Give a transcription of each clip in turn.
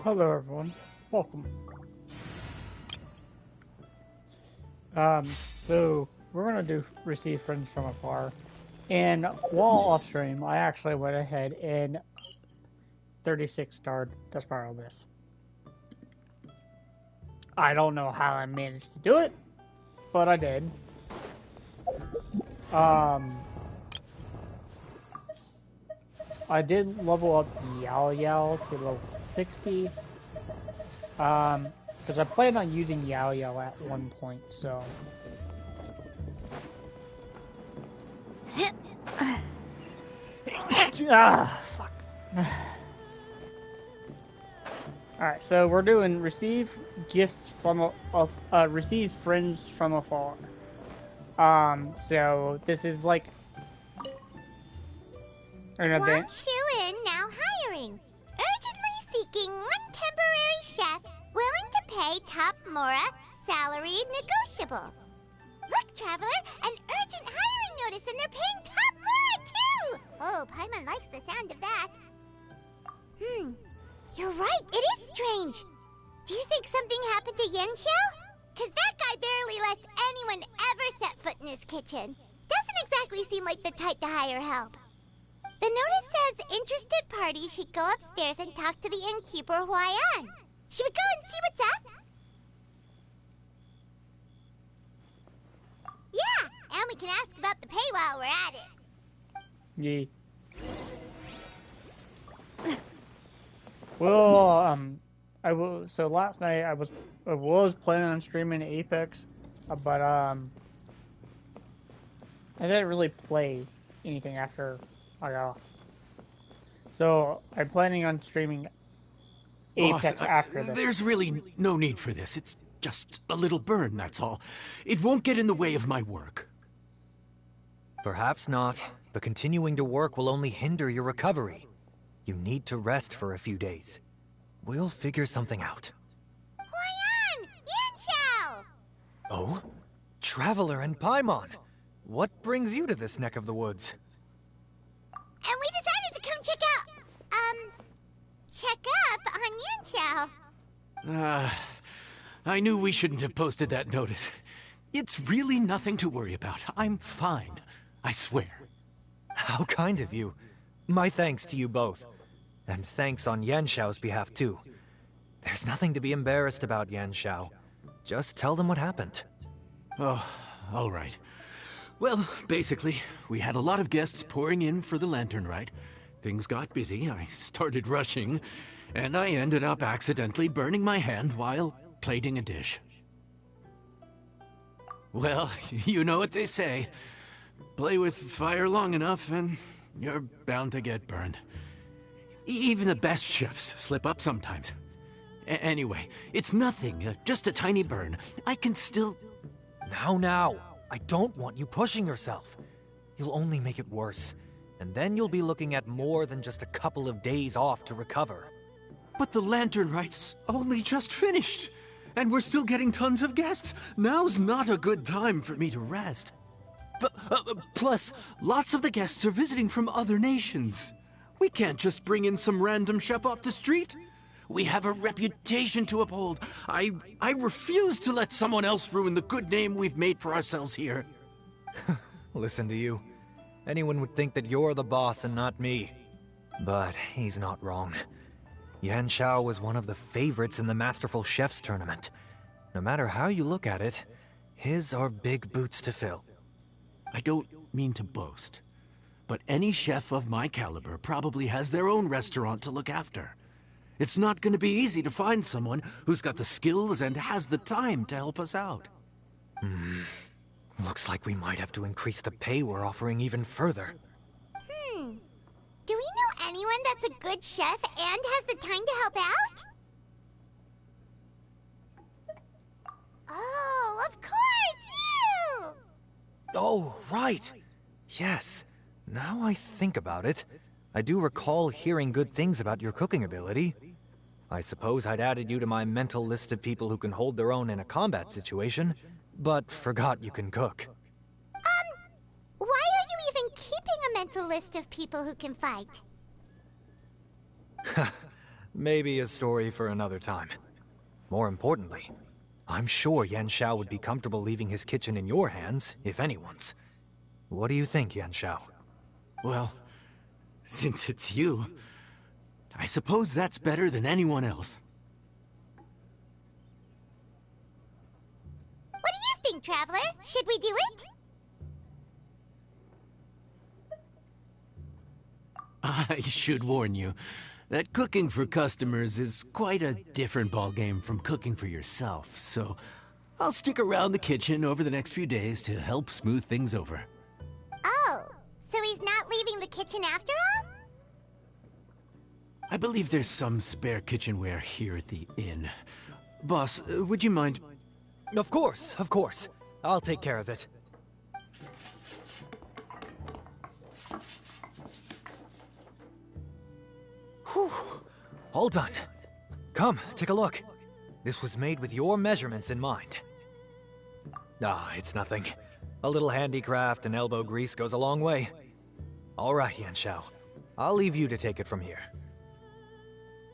Hello everyone, welcome. So we're gonna do receive friends from afar, and while off stream, I actually went ahead and 36 starred the Spiral Abyss. I don't know how I managed to do it, but I did. I did level up Yao Yao to level 60. Because I planned on using Yao Yao at one point, so. Fuck. Alright, so we're doing receive gifts from receive friends from afar. So this is like an event. Shuin now hiring. Urgently seeking one temporary chef willing to pay top Mora, salary negotiable. Look, Traveler, an urgent hiring notice and they're paying top Mora too! Oh, Paimon likes the sound of that. You're right, it is strange. Do you think something happened to Yenshao? Cause that guy barely lets anyone ever set foot in his kitchen. Doesn't exactly seem like the type to hire help. The notice says interested parties should go upstairs and talk to the innkeeper Huayan. Should we go and see what's up? Yeah, and we can ask about the pay while we're at it. Yeah. Well, so last night I was planning on streaming Apex, but I didn't really play anything after I got off. So I'm planning on streaming Apex after this. There's really no need for this. It's just a little burn, that's all. It won't get in the way of my work. Perhaps not, but continuing to work will only hinder your recovery. You need to rest for a few days. We'll figure something out. Huayan! Yanxiao! Oh? Traveler and Paimon! What brings you to this neck of the woods? And we decided to come check up on Yanxiao. I knew we shouldn't have posted that notice. It's really nothing to worry about. I'm fine. I swear. How kind of you. My thanks to you both. And thanks on Yanshao's behalf, too. There's nothing to be embarrassed about, Yanshao. Just tell them what happened. Oh, all right. Well, basically, we had a lot of guests pouring in for the lantern rite. Things got busy, I started rushing, and I ended up accidentally burning my hand while plating a dish. Well, you know what they say. Play with fire long enough and you're bound to get burned. Even the best chefs slip up sometimes. Anyway, it's nothing, just a tiny burn. I can still... Now. I don't want you pushing yourself. You'll only make it worse. And then you'll be looking at more than just a couple of days off to recover. But the lantern rite's only just finished. And we're still getting tons of guests. Now's not a good time for me to rest. Plus, lots of the guests are visiting from other nations. We can't just bring in some random chef off the street. We have a reputation to uphold. I refuse to let someone else ruin the good name we've made for ourselves here. Listen to you. Anyone would think that you're the boss and not me. But he's not wrong. Yanshao was one of the favorites in the Masterful Chefs tournament. No matter how you look at it, his are big boots to fill. I don't mean to boast, but any chef of my caliber probably has their own restaurant to look after. It's not going to be easy to find someone who's got the skills and has the time to help us out. Looks like we might have to increase the pay we're offering even further. Do we know anyone that's a good chef and has the time to help out? Oh, of course, you! Oh, right. Yes. Now I think about it, I do recall hearing good things about your cooking ability. I suppose I'd added you to my mental list of people who can hold their own in a combat situation, but forgot you can cook. Why are you even keeping a mental list of people who can fight? maybe a story for another time. More importantly, I'm sure Yan Xiao would be comfortable leaving his kitchen in your hands, if anyone's. What do you think, Yan Xiao? Well, since it's you, I suppose that's better than anyone else. What do you think, Traveler? Should we do it? I should warn you that cooking for customers is quite a different ballgame from cooking for yourself, so I'll stick around the kitchen over the next few days to help smooth things over. Oh, so he's not leaving the kitchen after all? I believe there's some spare kitchenware here at the inn. Boss, would you mind? Of course, of course. I'll take care of it. Whew. All done. Come, take a look. This was made with your measurements in mind. Ah, it's nothing. A little handicraft and elbow grease goes a long way. All right, Yan Xiao. I'll leave you to take it from here.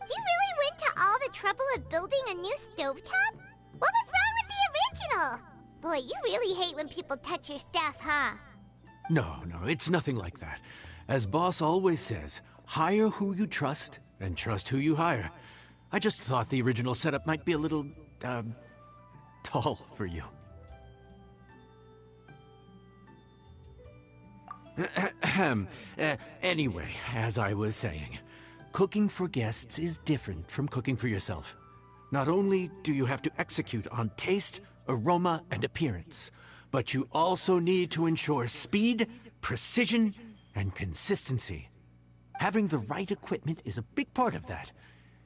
You really went to all the trouble of building a new stovetop? What was wrong with the original? Boy, you really hate when people touch your stuff, huh? No, it's nothing like that. As Boss always says, hire who you trust and trust who you hire. I just thought the original setup might be a little, tall for you. Anyway, as I was saying, cooking for guests is different from cooking for yourself. Not only do you have to execute on taste, aroma, and appearance, but you also need to ensure speed, precision, and consistency. Having the right equipment is a big part of that.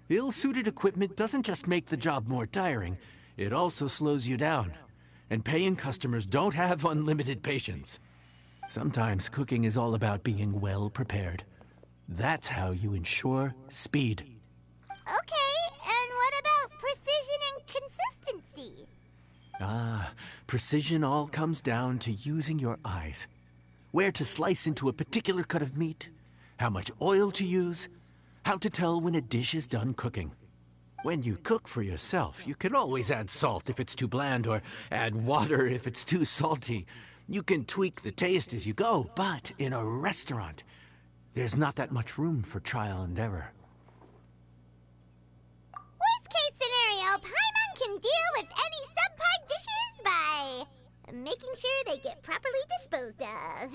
Ill-suited equipment doesn't just make the job more tiring, it also slows you down. And paying customers don't have unlimited patience. Sometimes cooking is all about being well prepared. That's how you ensure speed. Okay, and what about precision and consistency? Precision all comes down to using your eyes. Where to slice into a particular cut of meat, how much oil to use, how to tell when a dish is done cooking. When you cook for yourself, you can always add salt if it's too bland or add water if it's too salty. You can tweak the taste as you go, but in a restaurant, there's not that much room for trial and error. Worst case scenario, Paimon can deal with any subpar dishes by making sure they get properly disposed of.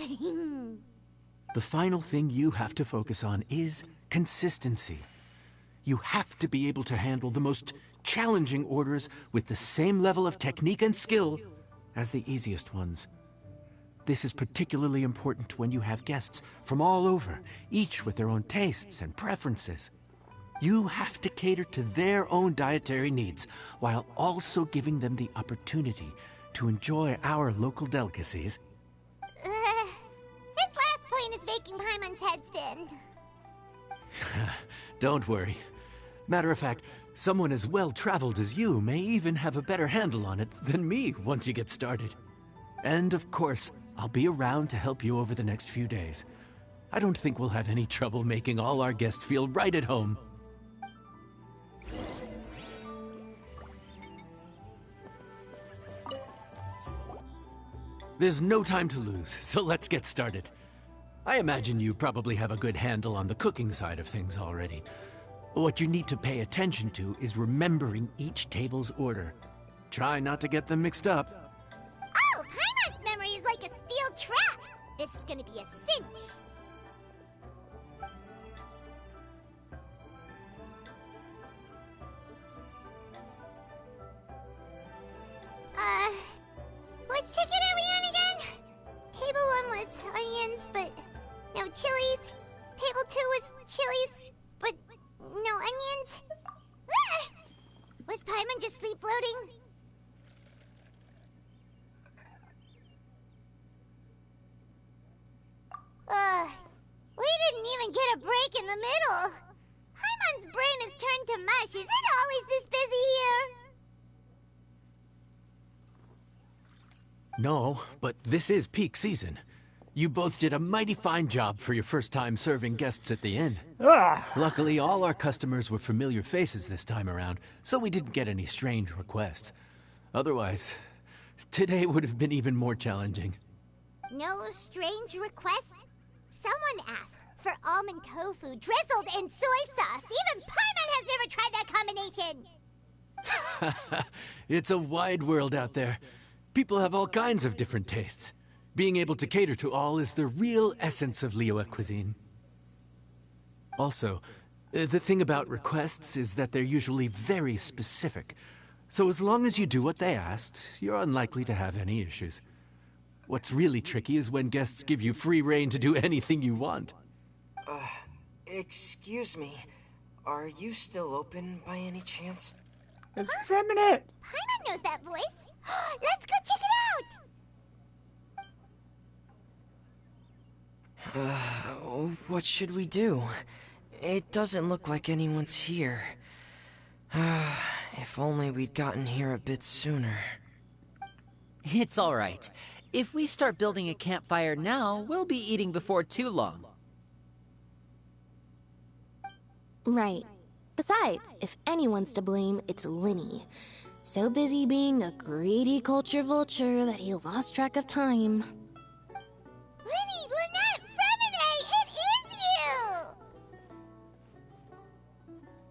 The final thing you have to focus on is consistency. You have to be able to handle the most challenging orders with the same level of technique and skill as the easiest ones. This is particularly important when you have guests from all over, each with their own tastes and preferences. You have to cater to their own dietary needs, while also giving them the opportunity to enjoy our local delicacies. This last point is making Paimon's head spin. Don't worry. Matter of fact, someone as well-traveled as you may even have a better handle on it than me once you get started. And of course, I'll be around to help you over the next few days. I don't think we'll have any trouble making all our guests feel right at home. There's no time to lose, so let's get started. I imagine you probably have a good handle on the cooking side of things already. What you need to pay attention to is remembering each table's order. Try not to get them mixed up. Oh, Paimon's memory is like a steel trap. This is gonna be a cinch. Which ticket are we on again? Table 1 was onions, but no chilies. Table 2 was chilies, but no onions. Ah! Was Paimon just sleep floating? We didn't even get a break in the middle. Paimon's brain has turned to mush. Is it always this busy here? No, but this is peak season. You both did a mighty fine job for your first time serving guests at the inn. Ugh. Luckily, all our customers were familiar faces this time around, so we didn't get any strange requests. Otherwise, today would have been even more challenging. No strange request? Someone asked for almond tofu drizzled in soy sauce. Even Paimon has never tried that combination. It's a wide world out there. People have all kinds of different tastes. Being able to cater to all is the real essence of Liyue cuisine. Also, the thing about requests is that they're usually very specific. So as long as you do what they asked, you're unlikely to have any issues. What's really tricky is when guests give you free rein to do anything you want. Excuse me. Are you still open by any chance? It's feminine. Paimon knows that voice. Let's go check it out. What should we do? It doesn't look like anyone's here. If only we'd gotten here a bit sooner. It's all right. If we start building a campfire now, we'll be eating before too long. Right. Besides, if anyone's to blame, it's Linny. So busy being a greedy culture vulture that he lost track of time. Linny, Lynette, Fremine, it is you!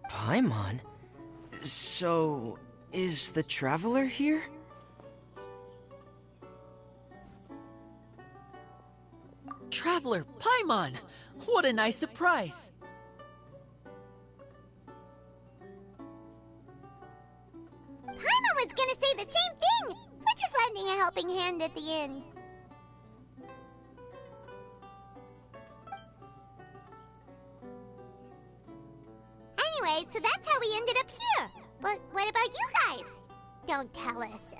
Paimon? So, is the Traveler here? Traveler, Paimon! What a nice surprise! Paimon was gonna say the same thing! We're just lending a helping hand at the inn. Anyway, so that's how we ended up here. But what about you guys? Don't tell us.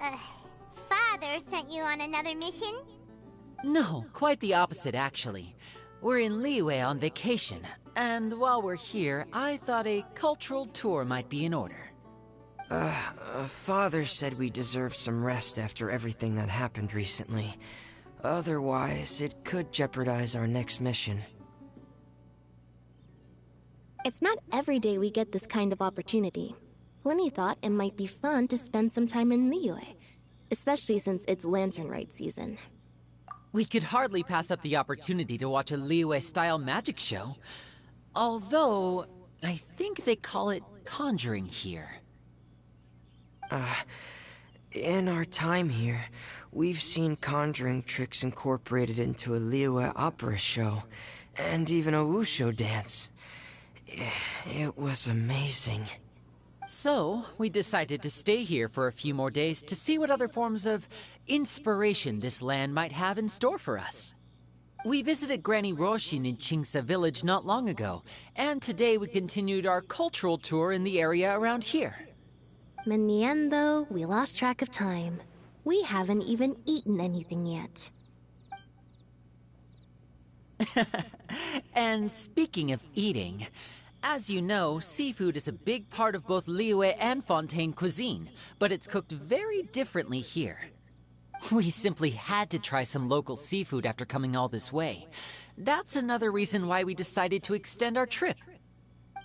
Father sent you on another mission? No, quite the opposite, actually. We're in Liyue on vacation, and while we're here, I thought a cultural tour might be in order. Father said we deserve some rest after everything that happened recently. Otherwise, it could jeopardize our next mission. It's not every day we get this kind of opportunity. Linny thought it might be fun to spend some time in Liyue, especially since it's Lantern Rite season. We could hardly pass up the opportunity to watch a Liyue-style magic show. Although, I think they call it conjuring here. In our time here, we've seen conjuring tricks incorporated into a Liyue opera show, and even a wushu dance. It was amazing. So, we decided to stay here for a few more days to see what other forms of inspiration this land might have in store for us. We visited Granny Roshin in Qingsa village not long ago, and today we continued our cultural tour in the area around here. In the end, though, we lost track of time. We haven't even eaten anything yet. And speaking of eating, as you know, seafood is a big part of both Liyue and Fontaine cuisine, but it's cooked very differently here. We simply had to try some local seafood after coming all this way. That's another reason why we decided to extend our trip.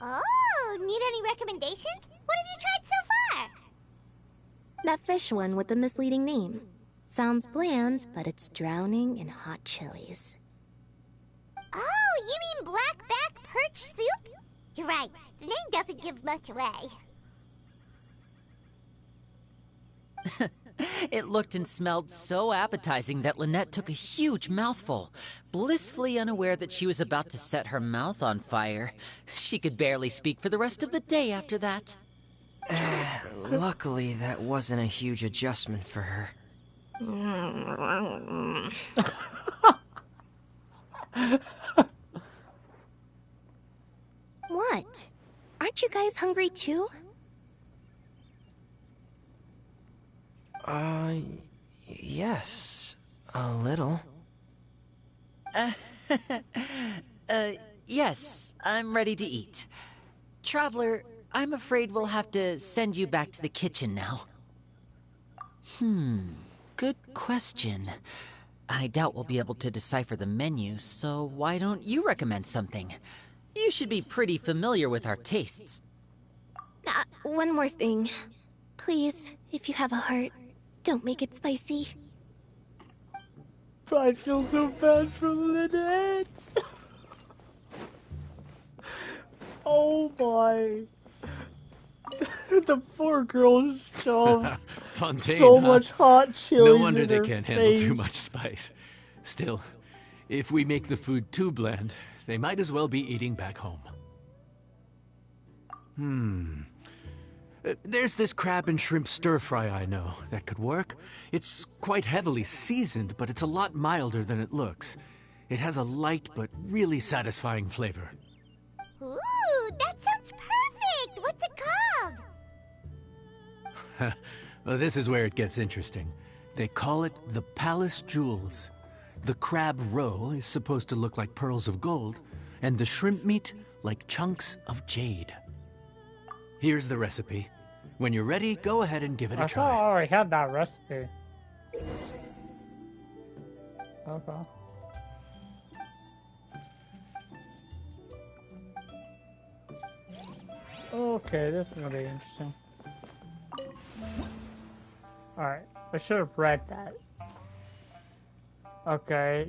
Oh, need any recommendations? What have you tried so far? That fish one with the misleading name. Sounds bland, but it's drowning in hot chilies. Oh, you mean blackback perch soup? You're right, the name doesn't give much away. It looked and smelled so appetizing that Lynette took a huge mouthful, blissfully unaware that she was about to set her mouth on fire. She could barely speak for the rest of the day after that. Luckily, that wasn't a huge adjustment for her. What? Aren't you guys hungry too? Yes. A little. Yes, I'm ready to eat. Traveler, I'm afraid we'll have to send you back to the kitchen now. Good question. I doubt we'll be able to decipher the menu, so why don't you recommend something? You should be pretty familiar with our tastes. One more thing. Please, if you have a heart, don't make it spicy. I feel so bad for Lynette. Oh my. The poor girl shoved Fontaine, so huh? much hot chili. No wonder in they her can't face. handle too much spice. Still, if we make the food too bland, they might as well be eating back home. There's this crab and shrimp stir-fry I know that could work. It's quite heavily seasoned, but it's a lot milder than it looks. It has a light but really satisfying flavor. Ooh, that sounds perfect! What's it called? Well, this is where it gets interesting. They call it the Palace Jewels. The crab roe is supposed to look like pearls of gold, and the shrimp meat like chunks of jade. Here's the recipe. When you're ready, go ahead and give it a I thought I try. already had that recipe. Okay. Okay, this is gonna be interesting. Alright, I should have read that. Okay.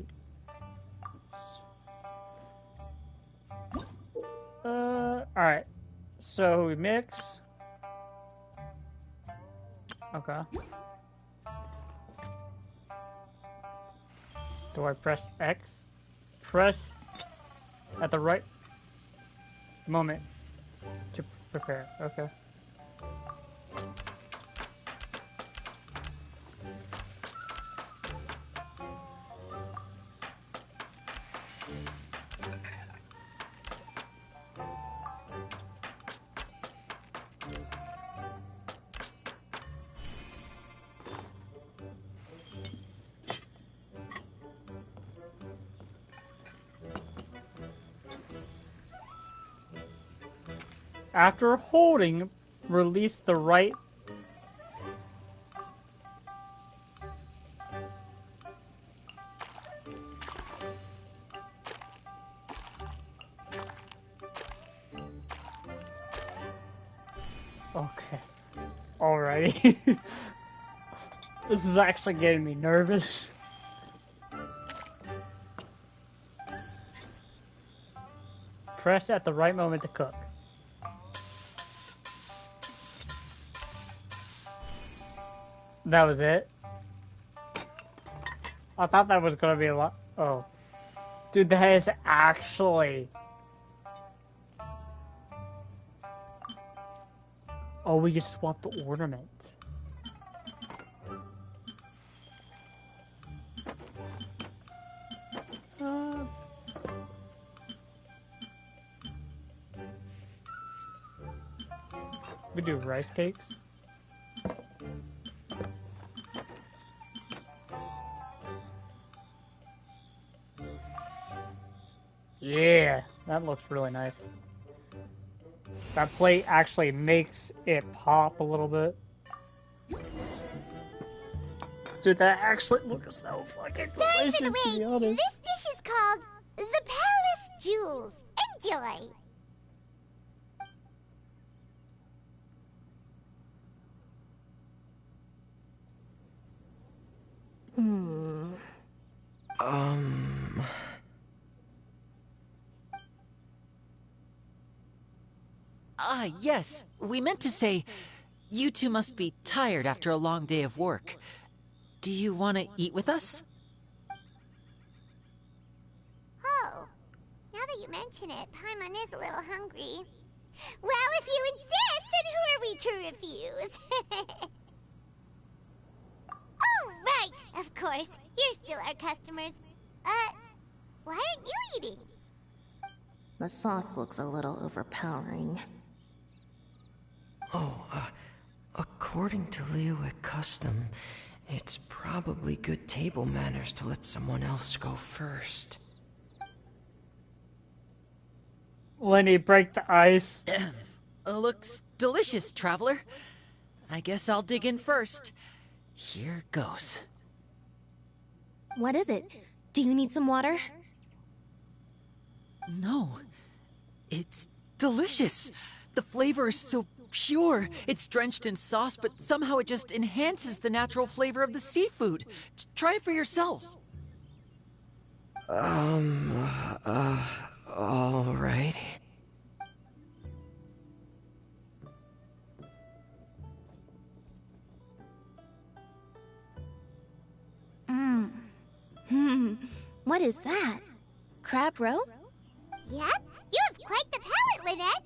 Alright. So we mix. Okay. Do I press X? Press at the right moment to prepare. Okay. After holding, release the right. Okay. Alrighty. This is actually getting me nervous. Press at the right moment to cook. That was it? I thought that was gonna be a lot. Oh. Dude, that is actually. Oh, we can swap the ornament. We do rice cakes. Yeah, that looks really nice. That plate actually makes it pop a little bit. Dude, that actually looks so fucking Sorry delicious, for the to wait. be honest. This dish is called the Palace Jewels. Enjoy! Ah, yes. We meant to say, you two must be tired after a long day of work. Do you want to eat with us? Oh, now that you mention it, Paimon is a little hungry. Well, if you insist, then who are we to refuse? Oh, right! Of course, you're still our customers. Why aren't you eating? The sauce looks a little overpowering. According to Liyue custom, it's probably good table manners to let someone else go first. Lenny, break the ice. Looks delicious, traveler. I guess I'll dig in first. Here goes. What is it? Do you need some water? No. It's delicious. The flavor is so pure. It's drenched in sauce, but somehow it just enhances the natural flavor of the seafood. Try it for yourselves. Alright. What is that? Crab roe? Yep, you have quite the palate, Lynette.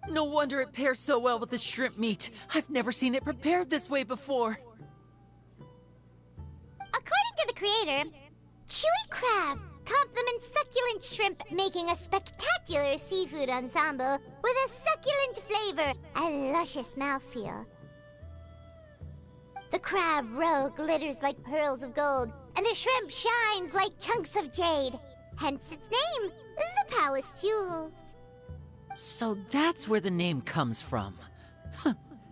No wonder it pairs so well with the shrimp meat. I've never seen it prepared this way before. According to the creator, chewy crab complements succulent shrimp, making a spectacular seafood ensemble with a succulent flavor and luscious mouthfeel. The crab roe glitters like pearls of gold, and the shrimp shines like chunks of jade. Hence its name, the Palace Jewels. So that's where the name comes from.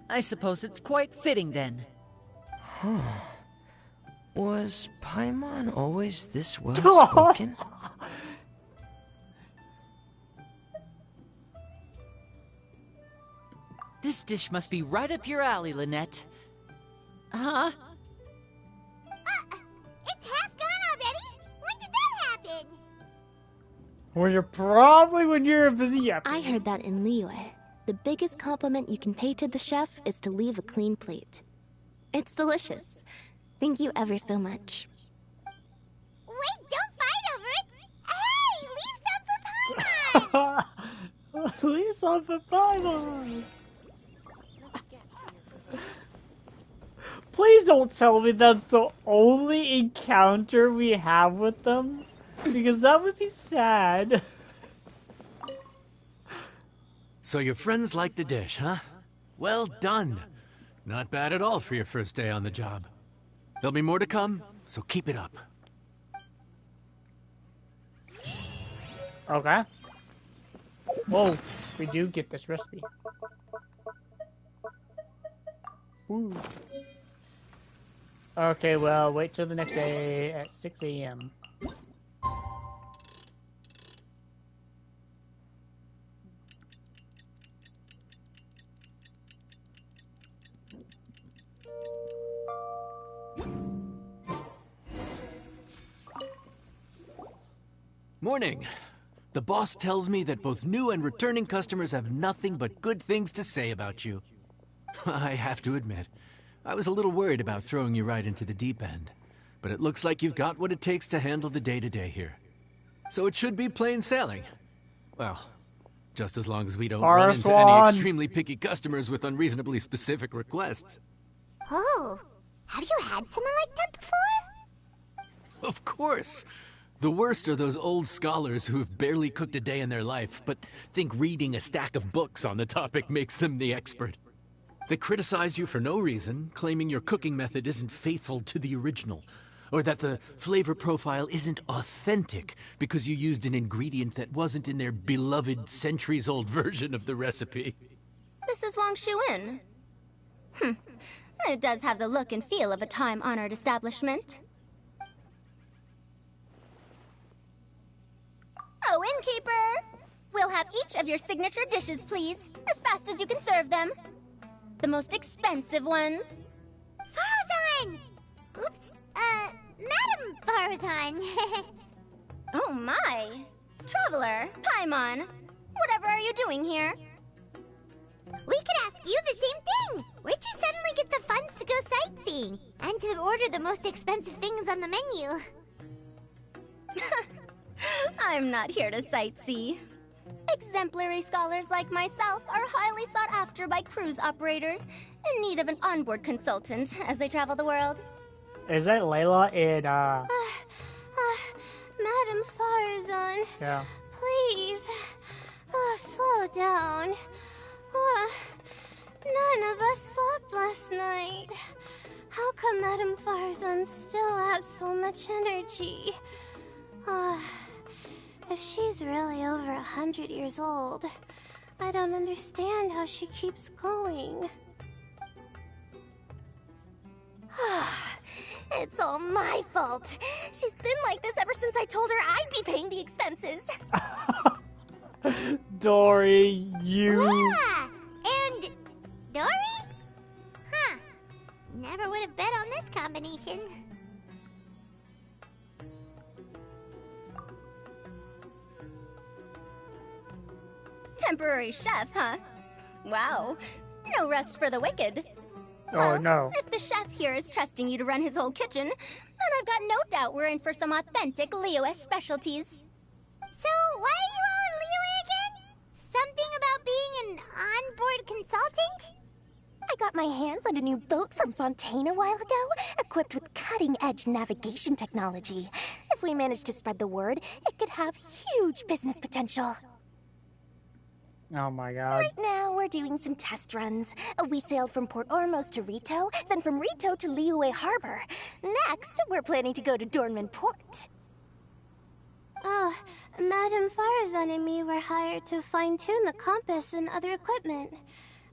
I suppose it's quite fitting then. Was Paimon always this well-spoken? This dish must be right up your alley, Lynette. Huh? It's half gone already? When did that happen? When you're a busy episode. I heard that in Liyue. The biggest compliment you can pay to the chef is to leave a clean plate. It's delicious. Thank you ever so much. Wait, don't fight over it! Hey, leave some for Paimon! Leave some for Paimon! Please don't tell me that's the only encounter we have with them, because that would be sad. So your friends like the dish, huh? Well done. Not bad at all for your first day on the job. There'll be more to come, so keep it up. Okay. Whoa, we do get this recipe. Ooh. Okay, well, wait till the next day at 6 a.m. Morning. The boss tells me that both new and returning customers have nothing but good things to say about you. I have to admit, I was a little worried about throwing you right into the deep end, but it looks like you've got what it takes to handle the day-to-day here. So it should be plain sailing. Well, just as long as we don't run into any extremely picky customers with unreasonably specific requests. Oh, have you had someone like that before? Of course. The worst are those old scholars who have barely cooked a day in their life, but think reading a stack of books on the topic makes them the expert. They criticize you for no reason, claiming your cooking method isn't faithful to the original, or that the flavor profile isn't authentic because you used an ingredient that wasn't in their beloved centuries-old version of the recipe. This is Wang Shuin. It does have the look and feel of a time-honored establishment. Oh, innkeeper! We'll have each of your signature dishes, please, as fast as you can serve them. The most expensive ones. Farzan! Oops, Madam Farzan. Oh my! Traveler, Paimon, whatever are you doing here? We could ask you the same thing. Where'd you suddenly get the funds to go sightseeing? And to order the most expensive things on the menu? I'm not here to sightsee. Exemplary scholars like myself are highly sought after by cruise operators in need of an onboard consultant as they travel the world. Is that Layla in, Madam Farzan. Yeah. Please. Slow down. None of us slept last night. How come Madam Farzan still has so much energy? If she's really over 100 years old, I don't understand how she keeps going. It's all my fault. She's been like this ever since I told her I'd be paying the expenses. Dory, you... Yeah! And... Dory? Huh. Never would have bet on this combination. Temporary chef, huh? Wow. No rest for the wicked. Oh, Well, no. If the chef here is trusting you to run his whole kitchen, then I've got no doubt we're in for some authentic Liyue specialties. So, why are you all in Liyue again? Something about being an onboard consultant? I got my hands on a new boat from Fontaine a while ago, equipped with cutting-edge navigation technology. If we manage to spread the word, it could have huge business potential. Oh my god. Right now, we're doing some test runs. We sailed from Port Ormos to Rito, then from Rito to Liyue Harbor. Next, we're planning to go to Dornman Port. Oh, Madame Farazan and me were hired to fine-tune the compass and other equipment.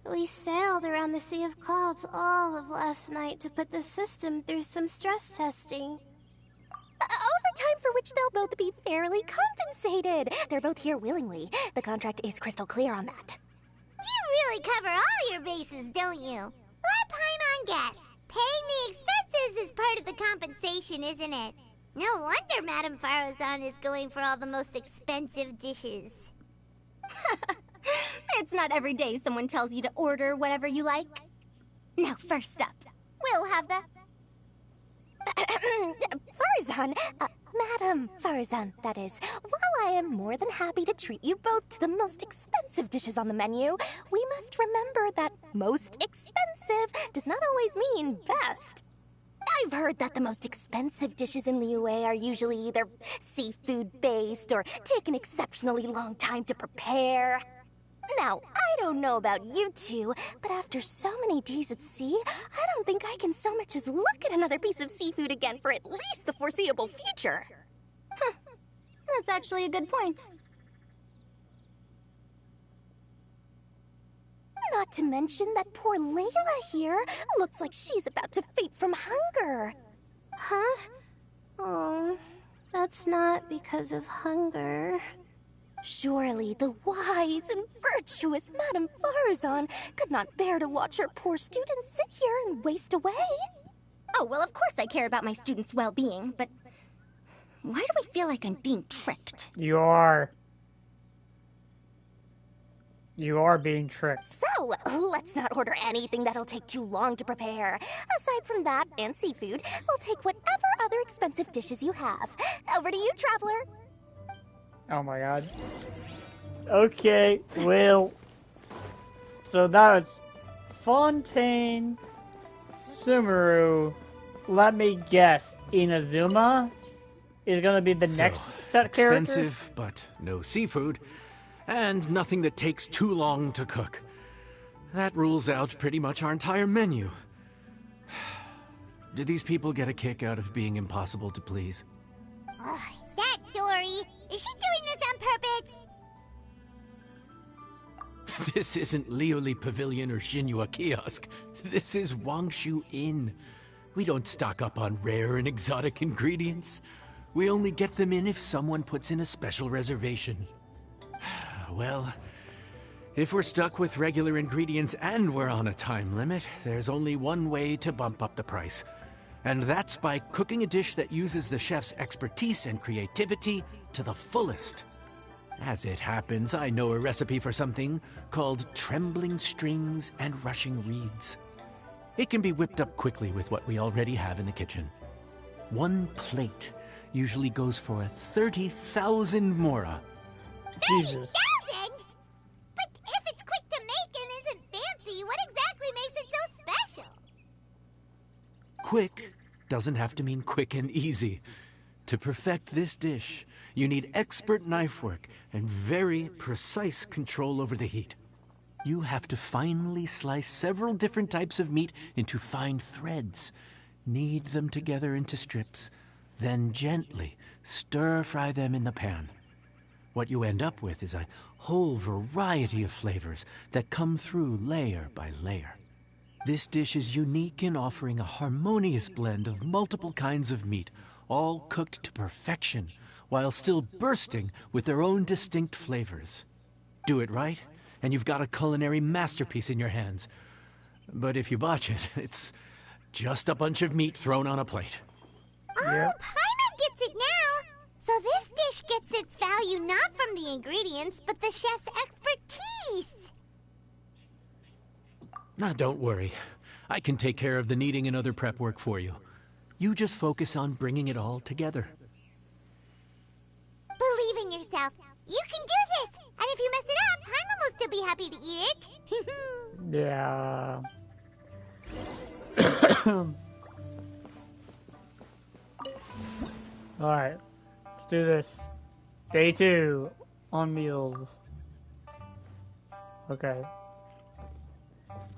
We sailed around the Sea of Clouds all of last night to put the system through some stress testing. Overtime for which they'll both be fairly compensated. They're both here willingly. The contract is crystal clear on that. You really cover all your bases, don't you? Let Paimon guess. Paying the expenses is part of the compensation, isn't it? No wonder Madame Farazan is going for all the most expensive dishes. It's not every day someone tells you to order whatever you like. Now, first up, we'll have the... Farazan, Madam Farazan, that is. While I am more than happy to treat you both to the most expensive dishes on the menu, we must remember that most expensive does not always mean best. I've heard that the most expensive dishes in Liyue are usually either seafood-based or take an exceptionally long time to prepare. Now, I don't know about you two, but after so many days at sea, I don't think I can so much as look at another piece of seafood again for at least the foreseeable future. Huh. That's actually a good point. Not to mention that poor Layla here looks like she's about to faint from hunger. Huh? Oh, that's not because of hunger. Surely the wise and virtuous Madame Farazan could not bear to watch her poor students sit here and waste away. Oh, well, of course I care about my students' well-being, but why do I feel like I'm being tricked? You are. You are being tricked. So, let's not order anything that'll take too long to prepare. Aside from that and seafood, we'll take whatever other expensive dishes you have. Over to you, Traveler. Oh my god. Okay, well... So that was Fontaine, Sumeru, let me guess, Inazuma is gonna be the next set of characters? Expensive, but no seafood, and nothing that takes too long to cook. That rules out pretty much our entire menu. Do these people get a kick out of being impossible to please? Ugh, that Dory! Is she doing this on purpose? This isn't Liuli Pavilion or Xinhua Kiosk. This is Wangshu Inn. We don't stock up on rare and exotic ingredients. We only get them in if someone puts in a special reservation. Well, if we're stuck with regular ingredients and we're on a time limit, there's only one way to bump up the price. And that's by cooking a dish that uses the chef's expertise and creativity to the fullest. As it happens, I know a recipe for something called trembling strings and rushing reeds. It can be whipped up quickly with what we already have in the kitchen. One plate usually goes for 30,000 mora. Jesus. 30,000? But if it's quick to make and isn't fancy, what exactly makes it so special? Quick doesn't have to mean quick and easy. To perfect this dish, you need expert knife work and very precise control over the heat. You have to finely slice several different types of meat into fine threads, knead them together into strips, then gently stir-fry them in the pan. What you end up with is a whole variety of flavors that come through layer by layer. This dish is unique in offering a harmonious blend of multiple kinds of meat, all cooked to perfection, while still bursting with their own distinct flavors. Do it right, and you've got a culinary masterpiece in your hands. But if you botch it, it's just a bunch of meat thrown on a plate. Oh, Yep. Paimon gets it now! So this dish gets its value not from the ingredients, but the chef's expertise! Now, don't worry. I can take care of the kneading and other prep work for you. You just focus on bringing it all together. Believe in yourself. You can do this! And if you mess it up, Paimon will still be happy to eat it. Yeah. Alright. Let's do this. Day 2 on meals. Okay.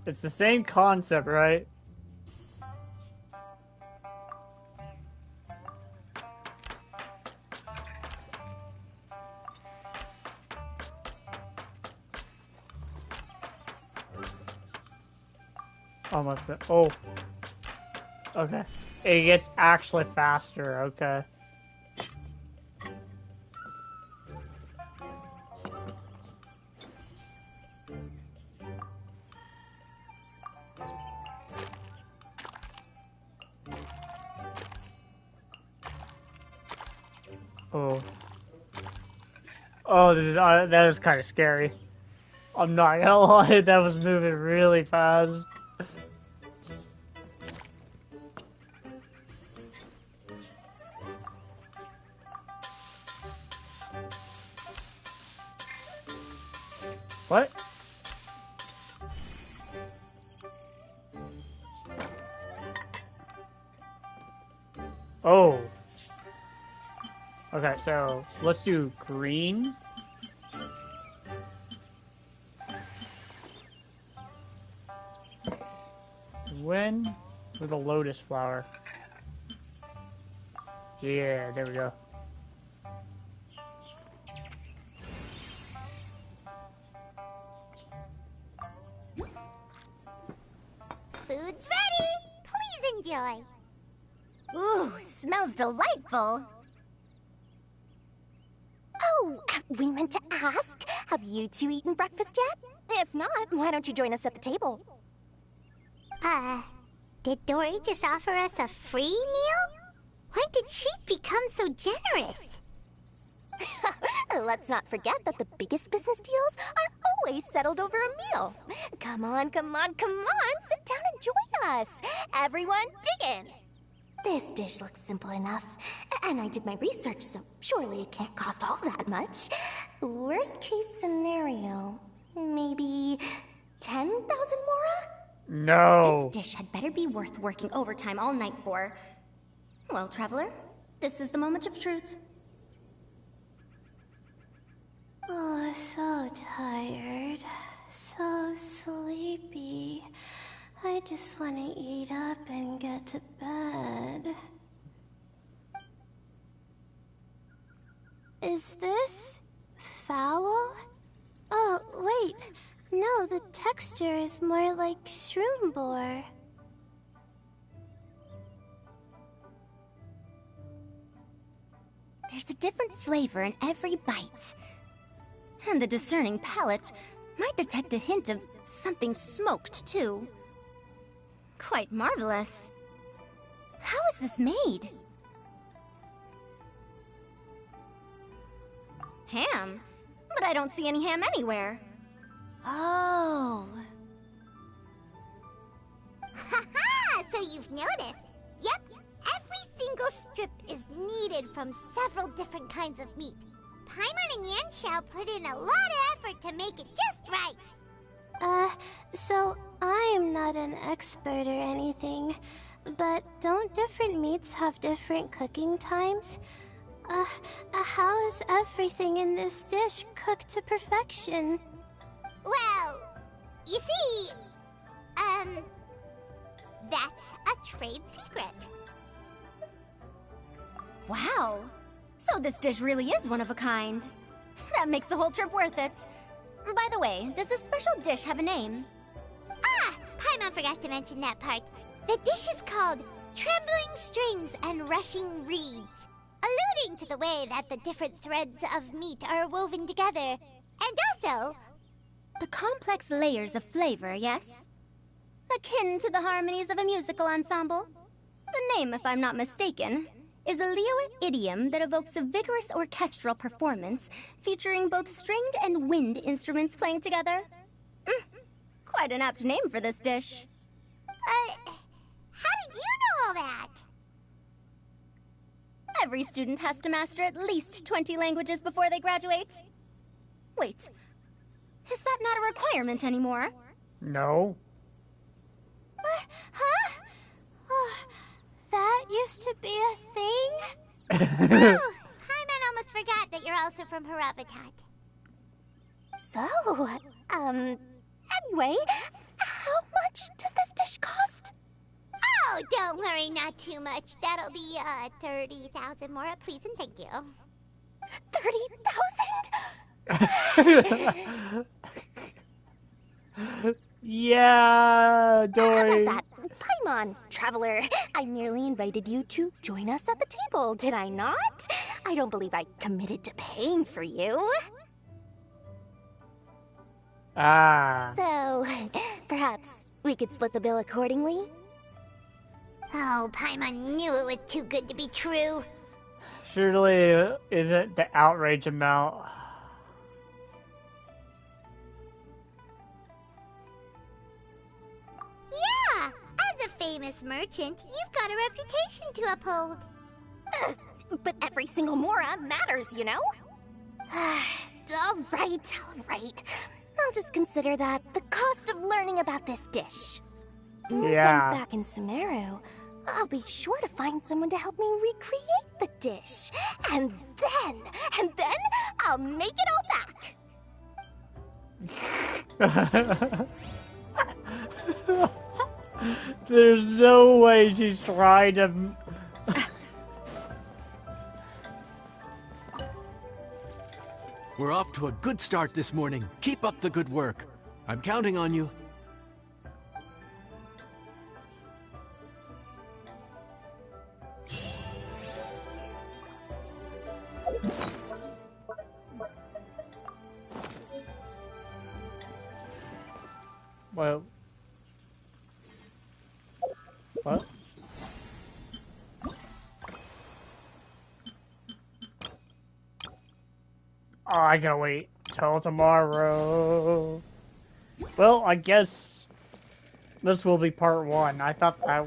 It's the same concept, right? Almost. Oh. Okay. It gets actually faster. Okay. Oh. Oh, that is kind of scary. I'm not gonna lie, that was moving really fast. What? Oh. Okay, so let's do green. When with a lotus flower. Yeah, there we go. Food's ready! Please enjoy! Ooh, smells delightful. Oh, we meant to ask, have you two eaten breakfast yet? If not, why don't you join us at the table? Did Dory just offer us a free meal? When did she become so generous? Let's not forget that the biggest business deals are always settled over a meal. Come on, come on, come on, sit down and join us. Everyone, dig in. This dish looks simple enough, and I did my research, so surely it can't cost all that much. Worst case scenario, maybe 10,000 mora? No. This dish had better be worth working overtime all night for. Well, traveler, this is the moment of truth. Oh, so tired. So sleepy. I just want to eat up and get to bed. Is this foul? Oh, wait. No, the texture is more like shroom boar. There's a different flavor in every bite. And the discerning palate might detect a hint of something smoked, too. Quite marvelous. How is this made? Ham? But I don't see any ham anywhere. Oh. Haha! So you've noticed. Yep, every single strip is kneaded from several different kinds of meat. Paimon and Yanxiao put in a lot of effort to make it just right. So I'm not an expert or anything, but don't different meats have different cooking times? How is everything in this dish cooked to perfection? Well, you see, that's a trade secret. Wow. So this dish really is one of a kind. That makes the whole trip worth it. By the way, does this special dish have a name? Ah! Paimon forgot to mention that part. The dish is called Trembling Strings and Rushing Reeds, alluding to the way that the different threads of meat are woven together. And also... The complex layers of flavor, yes? Akin to the harmonies of a musical ensemble? The name, if I'm not mistaken, is a Liyue idiom that evokes a vigorous orchestral performance featuring both stringed and wind instruments playing together. Quite an apt name for this dish. How did you know all that? Every student has to master at least 20 languages before they graduate. Wait, is that not a requirement anymore? No. Huh? Oh, that used to be a thing? Oh, Paimon almost forgot that you're also from Haravatat. So, anyway, how much does this dish cost? Oh, don't worry, not too much. That'll be, 30,000 more, please and thank you. 30,000? Yeah, Dory. That, Paimon, traveler, I merely invited you to join us at the table, did I not? I don't believe I committed to paying for you. Ah. So, perhaps we could split the bill accordingly? Oh, Paimon knew it was too good to be true. Surely isn't the outrage amount. Yeah, as a famous merchant, you've got a reputation to uphold. But every single mora matters, you know? All right. I'll just consider that the cost of learning about this dish. Once Yeah. I'm back in Sumeru, I'll be sure to find someone to help me recreate the dish. And then, I'll make it all back. There's no way she's trying to... We're off to a good start this morning. Keep up the good work. I'm counting on you. Well... What? Oh, I gotta wait till tomorrow. Well, I guess this will be part 1. I thought that...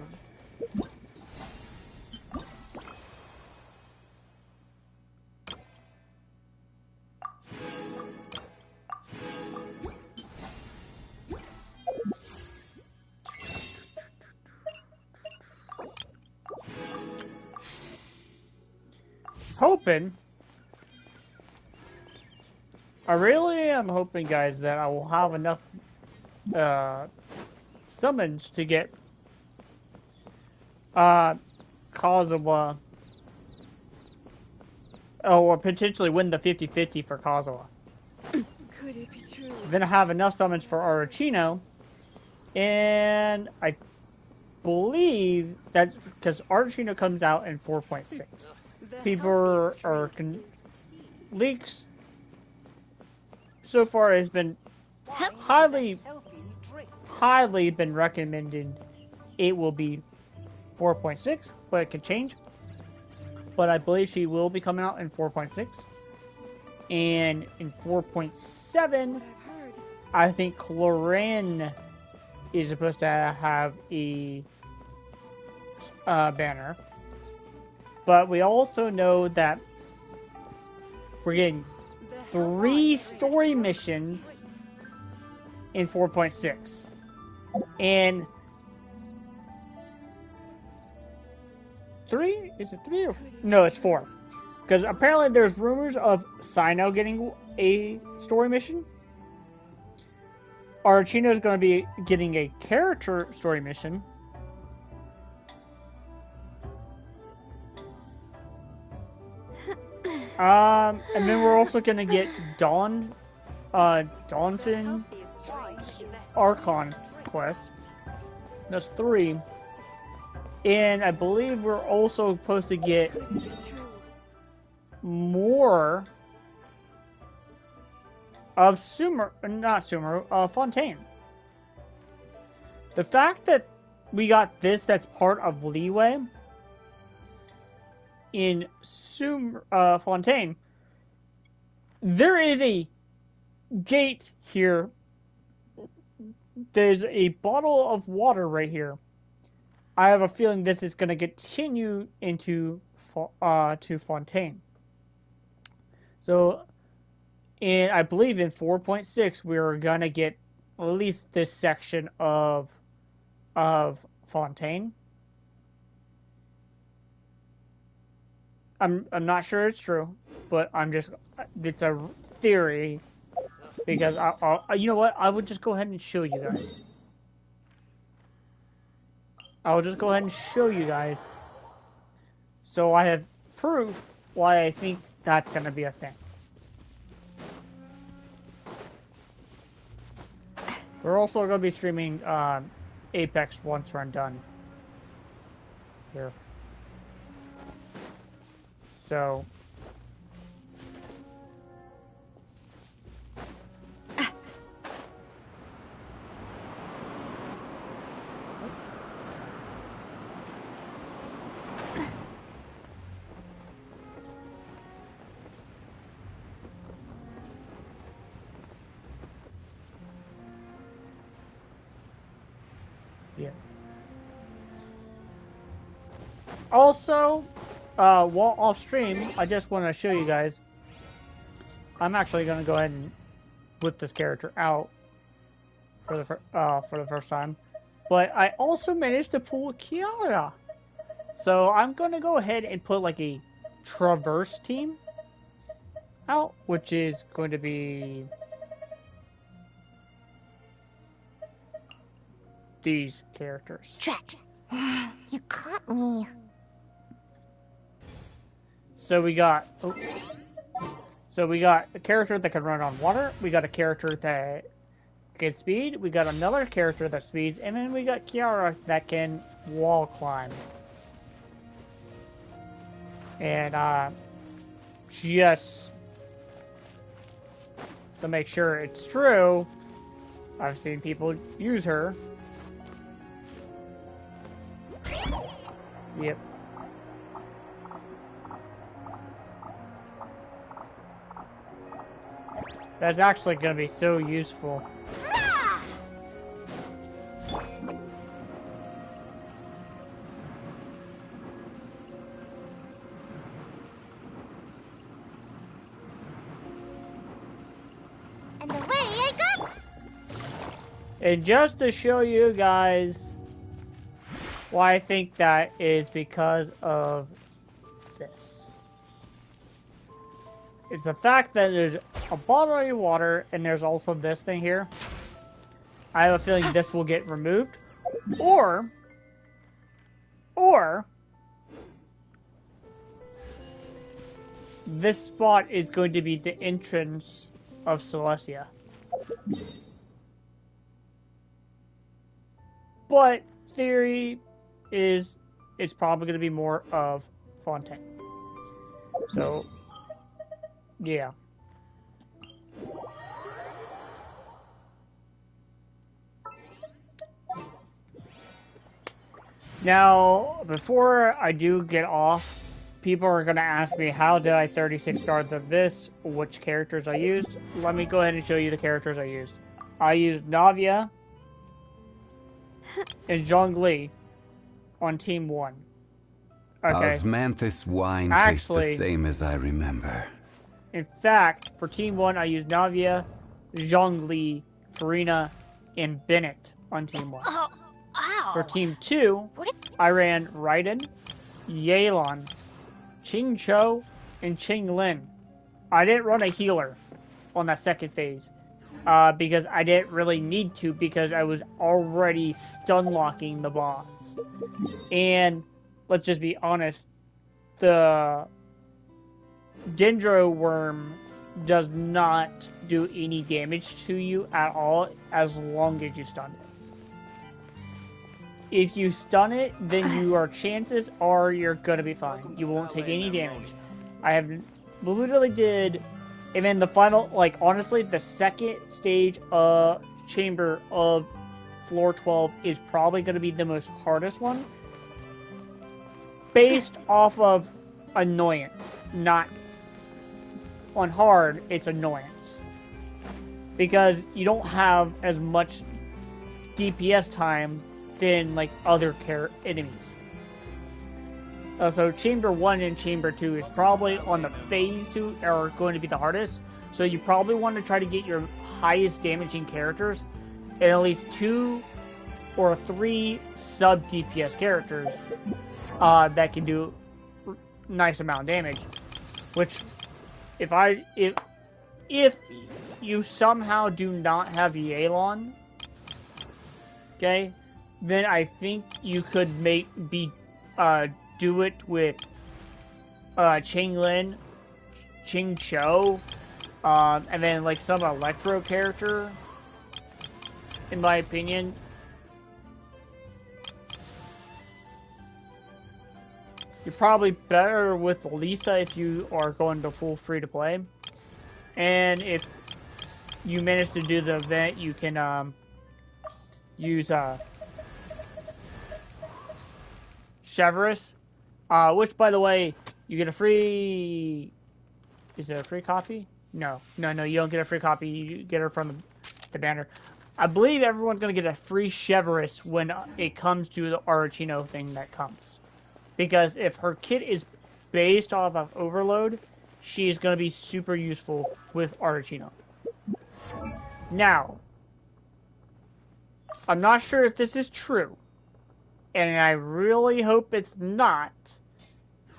Hoping... I really am hoping, guys, that I will have enough summons to get Kazuha, or potentially win the 50-50 for Kazuha. Could it be true? Then I have enough summons for Arachino, and I believe that because Arachino comes out in 4.6, people are leaks so far has been highly been recommended. It will be 4.6, but it can change. But I believe she will be coming out in 4.6, and in 4.7, I think Clorin is supposed to have a banner. But we also know that we're getting 3 story missions in 4.6. And 3? Is it 3 or... No, it's 4. Because apparently there's rumors of Sino getting a story mission. Arachino is going to be getting a character story mission. And then we're also gonna get Dawnfin Archon quest. That's 3. And I believe we're also supposed to get more of Fontaine. The fact that we got this that's part of Leeway in Fontaine, there is a gate here. There's a bottle of water right here. I have a feeling this is going to continue into to Fontaine. So, and I believe in 4.6 we're going to get at least this section of Fontaine. I'm not sure it's true, but it's a theory, because you know what, I would just go ahead and show you guys. I'll just go ahead and show you guys, so I have proof why I think that's going to be a thing. We're also going to be streaming Apex once we're done here. So yeah. Also, while off stream, I just want to show you guys. I'm actually going to go ahead and whip this character out for the first time, but I also managed to pull Kiara. So I'm going to go ahead and put like a traverse team out, which is going to be these characters. Drat. You caught me. So we got a character that can run on water. We got a character that can speed. We got another character that speeds, and then we got Kiara that can wall climb. And just to make sure it's true, I've seen people use her. Yep. That's actually going to be so useful. And away I go! And just to show you guys why I think that is because of this. It's the fact that there's a bottle of water and there's also this thing here. I have a feeling this will get removed. Or this spot is going to be the entrance of Celestia. But theory is it's probably going to be more of Fontaine. So, yeah. Now, before I do get off, people are going to ask me, how did I 36 stars of this? Which characters I used? Let me go ahead and show you the characters I used. I used Navia and Zhongli on Team 1. Okay. Osmanthus wine tastes the same as I remember. In fact, for Team 1, I used Navia, Zhongli, Farina, and Bennett on Team 1. Oh, ow. For Team 2, I ran Raiden, Yelan, Ching Cho, and Ching Lin. I didn't run a healer on that second phase because I didn't really need to, because I was already stun locking the boss. And let's just be honest, the Dendro Worm does not do any damage to you at all as long as you stun it. if you stun it, then your chances are you're gonna be fine. You won't take any damage. I have literally did, and then the final, like, honestly, the second stage chamber of floor 12 is probably gonna be the most hardest one, based off of annoyance, not on hard. It's annoyance because you don't have as much DPS time than like other enemies. So Chamber 1 and Chamber 2 is probably on the phase 2 are going to be the hardest. So you probably want to try to get your highest damaging characters and at least 2 or 3 sub DPS characters that can do nice amount of damage. Which if you somehow do not have Yelan, okay, then I think you could do it with Lin, Ching Cho, and then like some Electro character, in my opinion. You're probably better with Lisa if you are going to full free to play. And if you manage to do the event, you can use Cheverus, which, by the way, you get a free... Is it a free copy? No, you don't get a free copy. You get her from the banner. I believe everyone's going to get a free Cheverus when it comes to the Arachino thing that comes. Because if her kit is based off of Overload, she's going to be super useful with Arachino. Now, I'm not sure if this is true, and I really hope it's not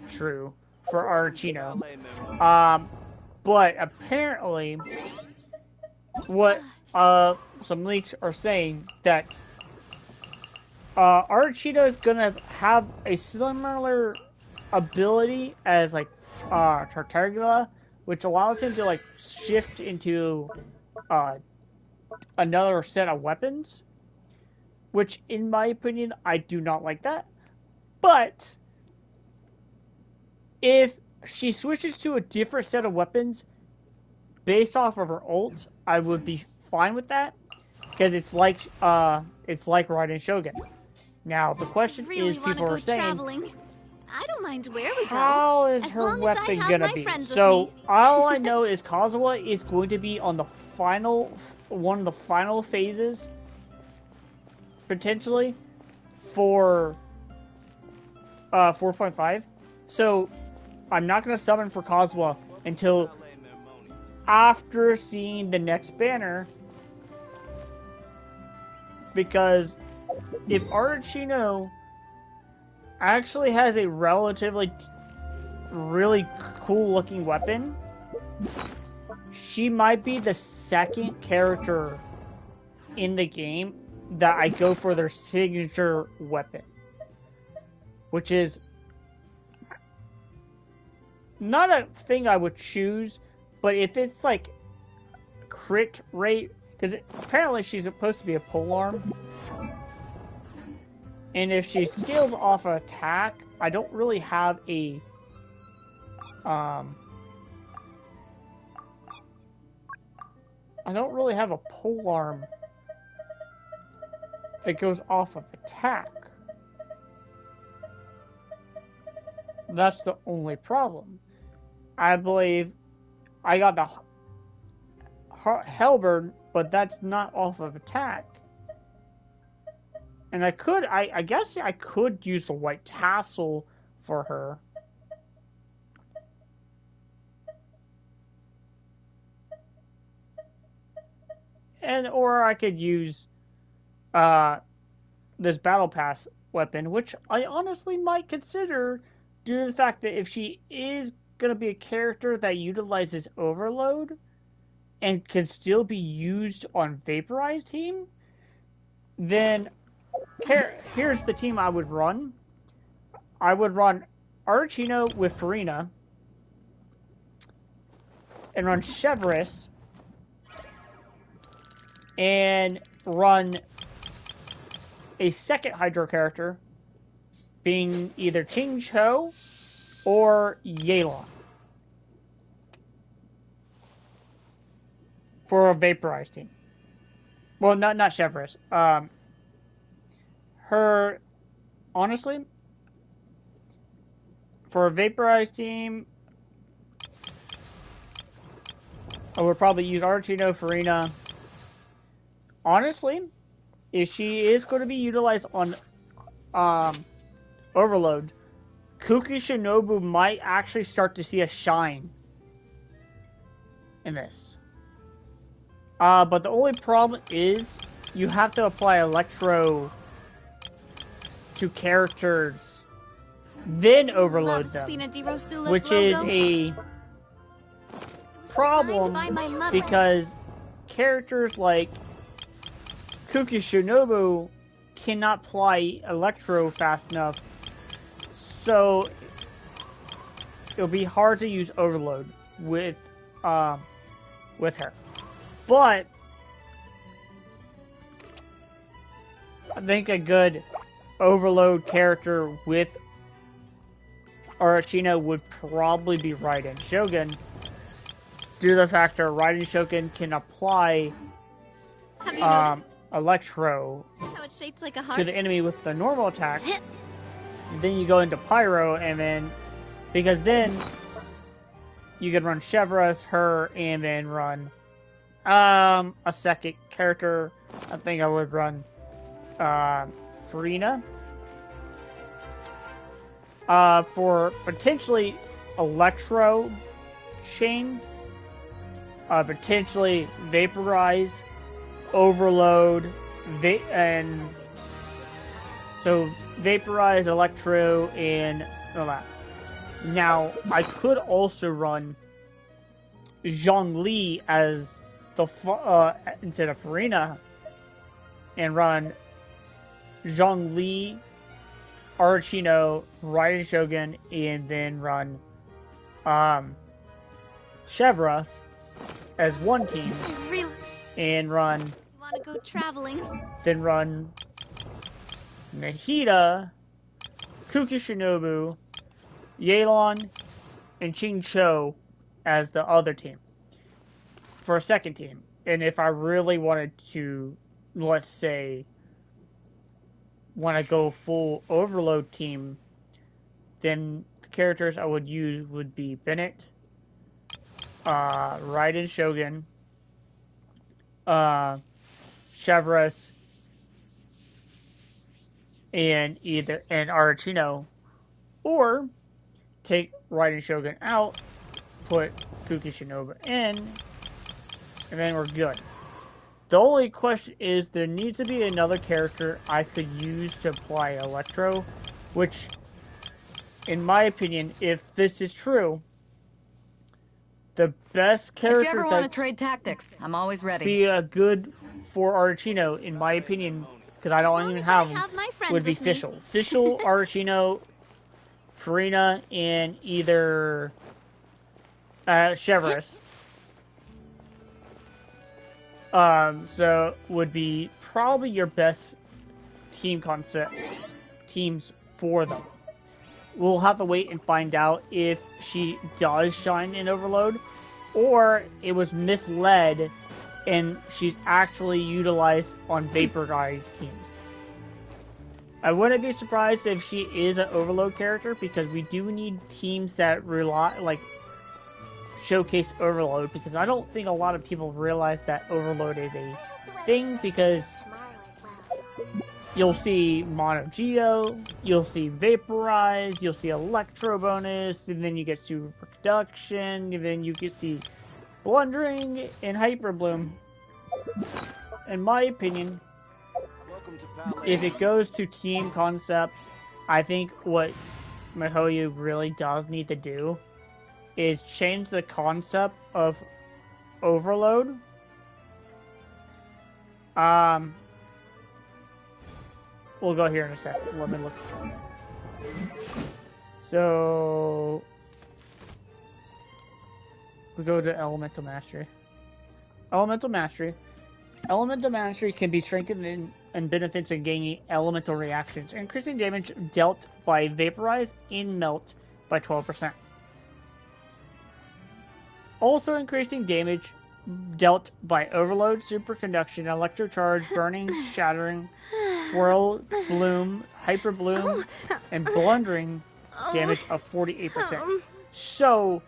true for Arachino. But apparently, what some leaks are saying that Arachino is gonna have a similar ability as like Tartaglia, which allows him to like shift into another set of weapons. Which, in my opinion, I do not like that. But if she switches to a different set of weapons based off of her ult, I would be fine with that, because it's like Raiden Shogun. Now the question is, people are saying, traveling. I don't mind where we go. How is her weapon gonna be? So all I know is Kazuha is going to be on the one of the final phases, potentially, for 4.5. So I'm not going to summon for Kazuha until after seeing the next banner, because if Arachino actually has a relatively really cool looking weapon, she might be the second character in the game that I go for their signature weapon, which is not a thing I would choose, but if it's like crit rate, because apparently she's supposed to be a polearm, and if she scales off of attack, I don't really have a polearm that goes off of attack. That's the only problem. I believe I got the Halberd, but that's not off of attack. And I guess I could use the white tassel for her. Or I could use this battle pass weapon, which I honestly might consider, due to the fact that if she is going to be a character that utilizes Overload and can still be used on Vaporized team, then here's the team I would run. I would run Arachino with Farina and run Cheverus and run a second Hydro character, being either Ching Cho or Yelan. For a Vaporized team. Well, not Chevrolet. Honestly, for a Vaporized team, I would probably use Archino, Farina. Honestly, if she is going to be utilized on Overload, Kuki Shinobu might actually start to see a shine in this. But the only problem is you have to apply Electro to characters, then overload them, which is a problem because characters like Kuki Shinobu cannot apply Electro fast enough, so it'll be hard to use Overload with her. But I think a good Overload character with Arachino would probably be Raiden Shogun, due to the fact that Raiden Shogun can apply Electro to the enemy with the normal attack. And then you go into Pyro, and then because then you can run Chevrolet, her, and then run a second character. I think I would run Farina for potentially Electro Chain, potentially Vaporize, Overload, and so Vaporize, Electro, and all that. Now, I could also run Zhongli as the instead of Farina, and run Zhongli, Arachino, Raiden Shogun, and then run Chevrolet as one team, and run. Want to go traveling? Then run Nahida, Kuki Shinobu, Yelan, and Ching Cho as the other team for a second team. And if I really wanted to, let's say, want to go full Overload team, then the characters I would use would be Bennett, Raiden Shogun, Chevrolet, and Arachino, or take Raiden Shogun out, put Kuki Shinobu in, and then we're good. The only question is there needs to be another character I could use to apply Electro, which, in my opinion, if this is true, the best character if you ever want to trade tactics, I'm always ready. Be a good for Arachino, in my opinion, because I don't even have him, would be Fischl. Fischl, Arachino, Farina, and either Chevrolet. So would be probably your best team concept teams for them. We'll have to wait and find out if she does shine in Overload, or it was misled and she's actually utilized on Vaporized teams. I wouldn't be surprised if she is an Overload character, because we do need teams that showcase Overload, because I don't think a lot of people realize that Overload is a thing, because you'll see Mono Geo, you'll see Vaporize, you'll see Electro bonus, and then you get Super Production, and then you can see Blundering and Hyper Bloom. In my opinion, if it goes to team concept, I think what miHoYo really does need to do is change the concept of Overload. We'll go here in a second. Let me look. So we go to Elemental Mastery. Elemental Mastery can be strengthened in and benefits in gaining elemental reactions, increasing damage dealt by Vaporize and Melt by 12%. Also increasing damage dealt by Overload, Superconduction, Electrocharge, Burning, Shattering, Swirl, Bloom, Hyper Bloom, and Blundering damage of 48%. So,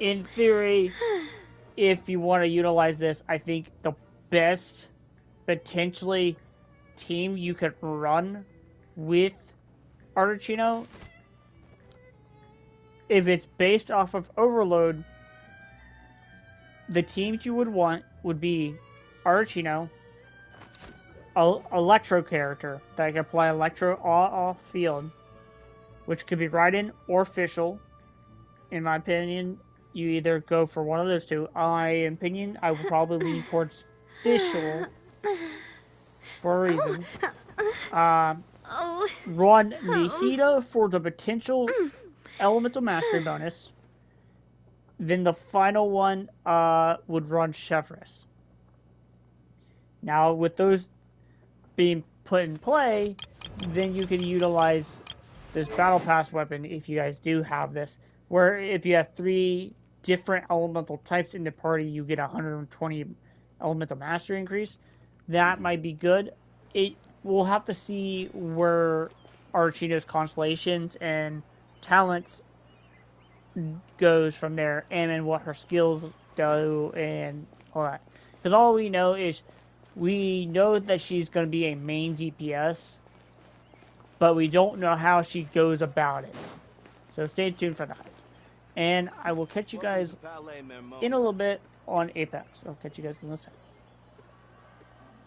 in theory, if you want to utilize this, I think the best, potentially, team you could run with Articuno, if it's based off of Overload, the teams you would want would be Articuno, Electro character that can apply Electro off field, which could be Raiden or Fischl. In my opinion, you either go for one of those two. My opinion, I would probably lean towards Fischl for a reason. Run Nihida for the potential Elemental Mastery bonus. Then the final one would run Chevres. Now, with those being put in play, then you can utilize this Battle Pass weapon if you guys do have this. Where if you have 3 different elemental types in the party, you get 120 Elemental Mastery increase. That might be good. We'll have to see where Articuno's constellations and talents goes from there, and then what her skills do and all that. Because all we know is we know that she's going to be a main DPS, but we don't know how she goes about it. So stay tuned for that. And I will catch you guys in a little bit on Apex. I'll catch you guys in a second.